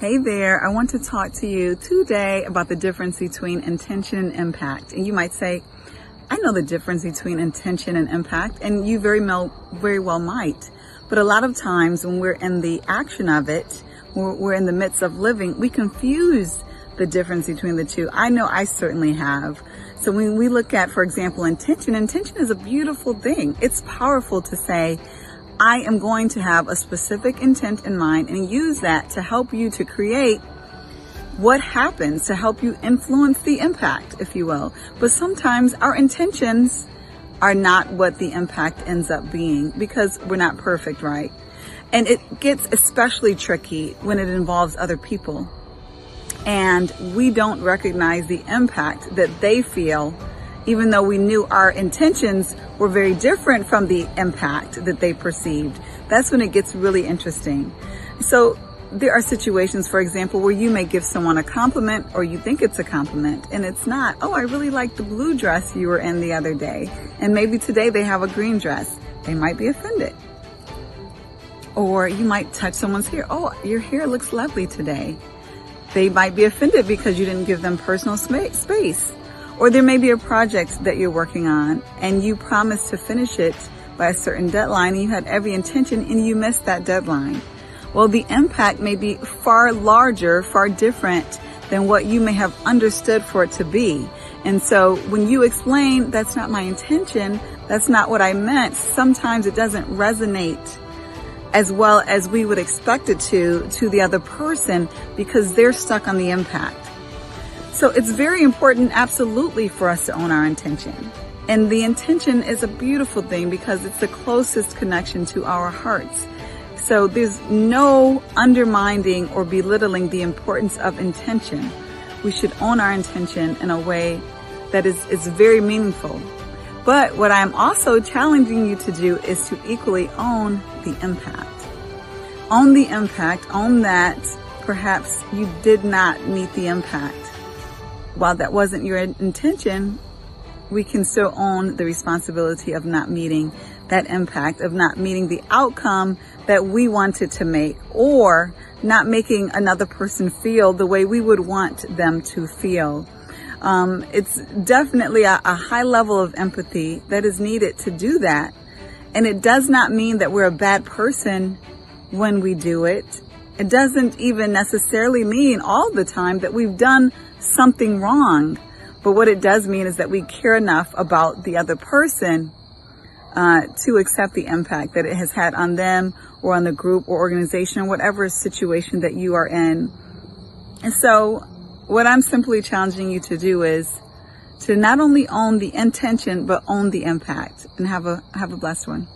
Hey there, I want to talk to you today about the difference between intention and impact. And you might say, I know the difference between intention and impact, and you very well might. But a lot of times when we're in the action of it, we're in the midst of living, we confuse the difference between the two. I know I certainly have. So when we look at, for example, intention is a beautiful thing. It's powerful to say, I am going to have a specific intent in mind and use that to help you to create what happens, to help you influence the impact, if you will. But sometimes our intentions are not what the impact ends up being because we're not perfect, right? And it gets especially tricky when it involves other people and we don't recognize the impact that they feel, even though we knew our intentions were very different from the impact that they perceived. That's when it gets really interesting. So there are situations, for example, where you may give someone a compliment or you think it's a compliment and it's not. Oh, I really like the blue dress you were in the other day. And maybe today they have a green dress. They might be offended. Or you might touch someone's hair. Oh, your hair looks lovely today. They might be offended because you didn't give them personal space. Or there may be a project that you're working on and you promised to finish it by a certain deadline and you had every intention and you missed that deadline. Well, the impact may be far larger, far different than what you may have understood for it to be. And so when you explain, that's not my intention, that's not what I meant, sometimes it doesn't resonate as well as we would expect it to the other person because they're stuck on the impact. So it's very important, absolutely, for us to own our intention. And the intention is a beautiful thing because it's the closest connection to our hearts. So there's no undermining or belittling the importance of intention. We should own our intention in a way that is very meaningful. But what I'm also challenging you to do is to equally own the impact. Own the impact, own that perhaps you did not meet the impact. While that wasn't your intention, we can still own the responsibility of not meeting that impact, of not meeting the outcome that we wanted to make, or not making another person feel the way we would want them to feel. It's definitely a high level of empathy that is needed to do that. And it does not mean that we're a bad person when we do it. It doesn't even necessarily mean all the time that we've done something wrong. But what it does mean is that we care enough about the other person to accept the impact that it has had on them or on the group or organization or whatever situation that you are in. And so what I'm simply challenging you to do is to not only own the intention, but own the impact. And have a blessed one.